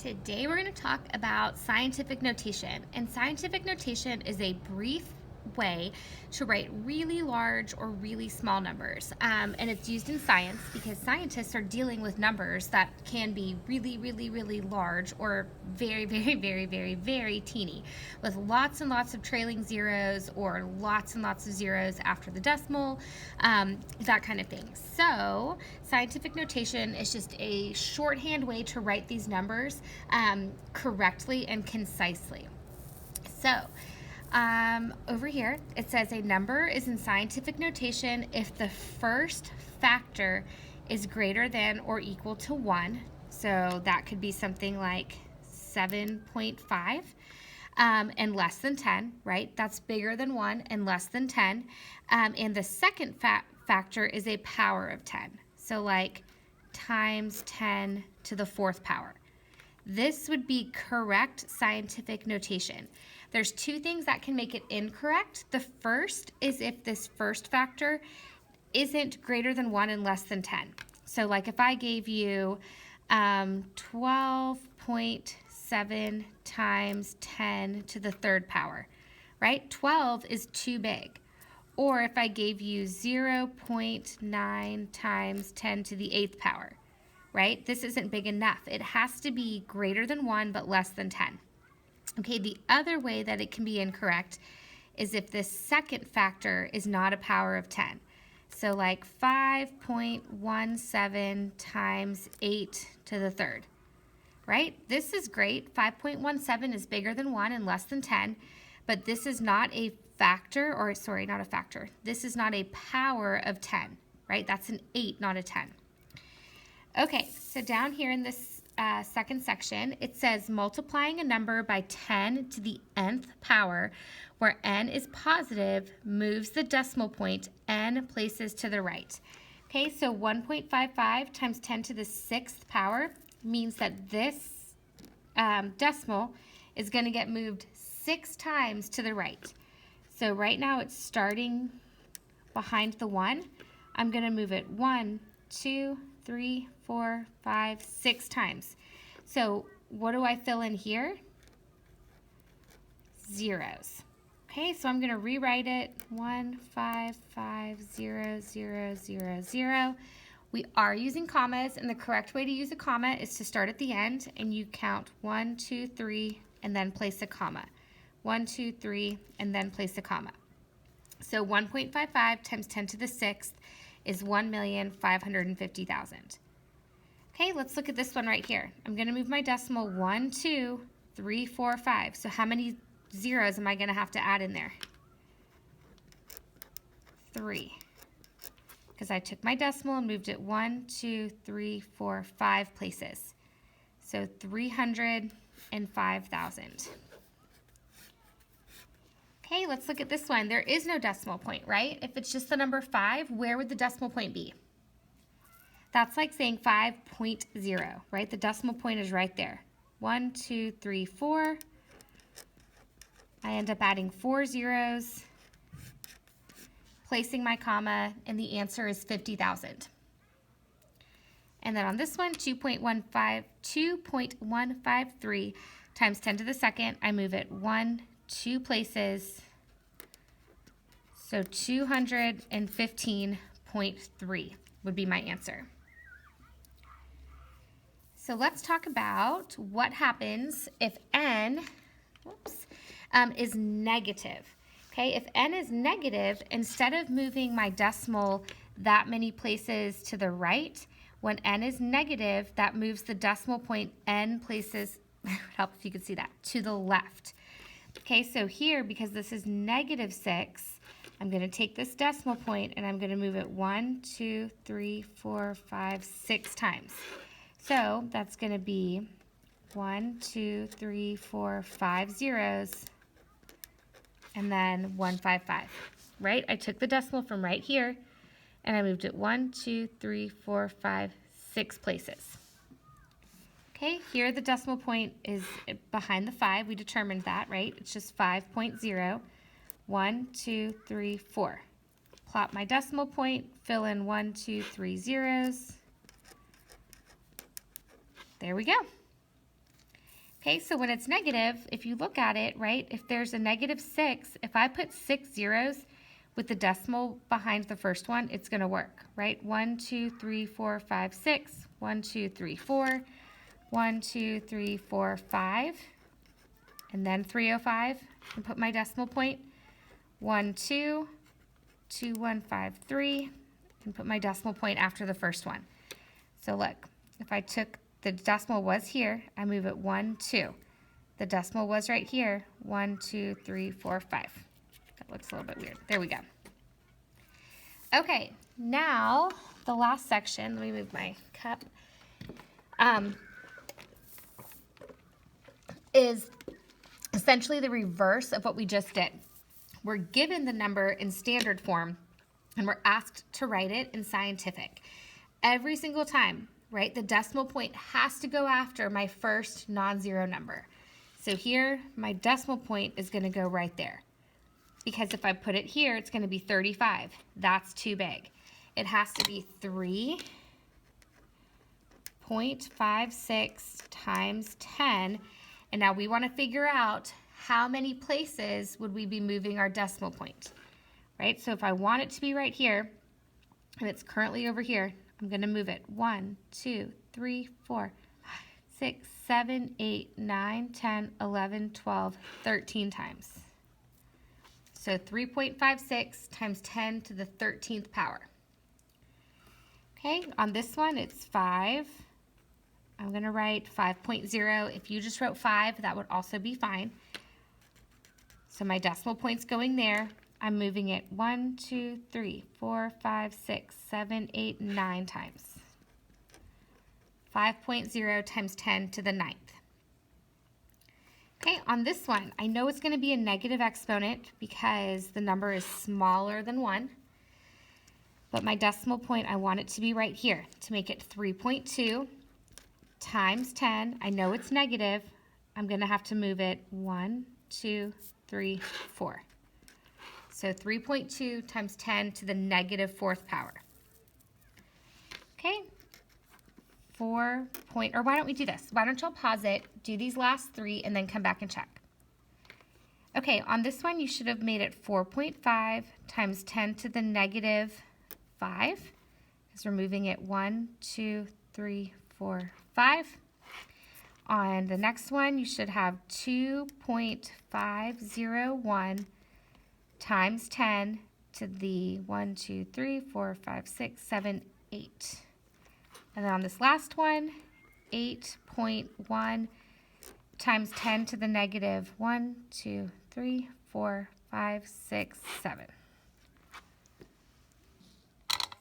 Today we're going to talk about scientific notation. And scientific notation is a brief way to write really large or really small numbers. And it's used in science because scientists are dealing with numbers that can be really, really, really large or very, very, very, very, very teeny with lots and lots of trailing zeros or lots and lots of zeros after the decimal, that kind of thing. So scientific notation is just a shorthand way to write these numbers correctly and concisely. So over here, it says a number is in scientific notation if the first factor is greater than or equal to 1. So that could be something like 7.5 and less than 10, right? That's bigger than 1 and less than 10. And the second factor is a power of 10. So like times 10 to the fourth power. This would be correct scientific notation. There's two things that can make it incorrect. The first is if this first factor isn't greater than 1 and less than 10. So like if I gave you 12.7 times 10 to the third power, right? 12 is too big. Or if I gave you 0.9 times 10 to the eighth power, right? This isn't big enough. It has to be greater than 1 but less than 10. Okay, the other way that it can be incorrect is if this second factor is not a power of 10. So like 5.17 times 8 to the third, right? This is great. 5.17 is bigger than 1 and less than 10, but this is not a factor, or sorry, not a factor. This is not a power of 10, right? That's an 8, not a 10. Okay, so down here in this second section, it says multiplying a number by 10 to the nth power, where n is positive, moves the decimal point n places to the right. Okay, so 1.55 times 10 to the sixth power means that this decimal is going to get moved 6 times to the right. So right now it's starting behind the 1. I'm going to move it 1, 2, 3, 4, 5, 6 times. So what do I fill in here? Zeros. Okay, so I'm going to rewrite it 1, 5, 5, 0, 0, 0, 0. We are using commas, and the correct way to use a comma is to start at the end and you count 1, 2, 3, and then place a comma. 1, 2, 3, and then place a comma. So 1.55 times 10 to the sixth is 1,550,000. Okay, let's look at this one right here. I'm going to move my decimal 1, 2, 3, 4, 5. So how many zeros am I going to have to add in there? 3. Because I took my decimal and moved it 1, 2, 3, 4, 5 places. So 305,000. Okay, let's look at this one. There is no decimal point, right? If it's just the number 5, where would the decimal point be? That's like saying 5.0, right? The decimal point is right there. 1, 2, 3, 4. I end up adding 4 zeros, placing my comma, and the answer is 50,000. And then on this one, 2.153 times 10 to the second, I move it 1, 2 places, so 215.3 would be my answer. So let's talk about what happens if n is negative. Okay, if n is negative, instead of moving my decimal that many places to the right, when n is negative, that moves the decimal point n places, it would help if you could see that, to the left. Okay, so here, because this is -6, I'm going to take this decimal point and I'm going to move it 1, 2, 3, 4, 5, 6 times. So that's going to be 1, 2, 3, 4, 5 zeros, and then 155, right? I took the decimal from right here and I moved it 1, 2, 3, 4, 5, 6 places. Okay, here the decimal point is behind the 5. We determined that, right? It's just 5.0. 1, 2, 3, 4. Plot my decimal point, fill in 1, 2, 3 zeros. There we go. Okay, so when it's negative, if you look at it, right, if there's a -6, if I put 6 zeros with the decimal behind the first one, it's going to work, right? 1, 2, 3, 4, 5, 6. 1, 2, 3, 4. 1, 2, 3, 4, 5. And then 305, and put my decimal point. 1, 2, 2, 1, 5, 3, and put my decimal point after the first one. So look, if I took the decimal was here, I move it 1, 2. The decimal was right here, 1, 2, 3, 4, 5. That looks a little bit weird. There we go. Okay, now the last section, let me move my cup, is essentially the reverse of what we just did. We're given the number in standard form, and we're asked to write it in scientific. Every single time, right, the decimal point has to go after my first non-zero number. So here, my decimal point is going to go right there. Because if I put it here, it's going to be 35. That's too big. It has to be 3.56 times 10. And now we want to figure out how many places would we be moving our decimal point, right? So if I want it to be right here, and it's currently over here, I'm going to move it 1, 2, 3, 4, 6, 7, 8, 9, 10, 11, 12, 13 times. So 3.56 times 10 to the 13th power. Okay, on this one it's 5. I'm going to write 5.0. If you just wrote 5, that would also be fine. So my decimal point's going there. I'm moving it 1, 2, 3, 4, 5, 6, 7, 8, 9 times. 5.0 times 10 to the 9th. Okay, on this one, I know it's going to be a negative exponent because the number is smaller than 1. But my decimal point, I want it to be right here to make it 3.2 times 10. I know it's negative. I'm going to have to move it 1, 2, 3, 4. So 3.2 times 10 to the -4th power. Okay. Or why don't we do this? Why don't y'all pause it, do these last 3, and then come back and check. Okay, on this one, you should have made it 4.5 times 10 to the -5, because we're moving it 1, 2, 3, 4, 5. On the next one, you should have 2.501 times 10 to the 1, 2, 3, 4, 5, 6, 7, 8. And then on this last one, 8.1 times 10 to the -1, 2, 3, 4, 5, 6, 7.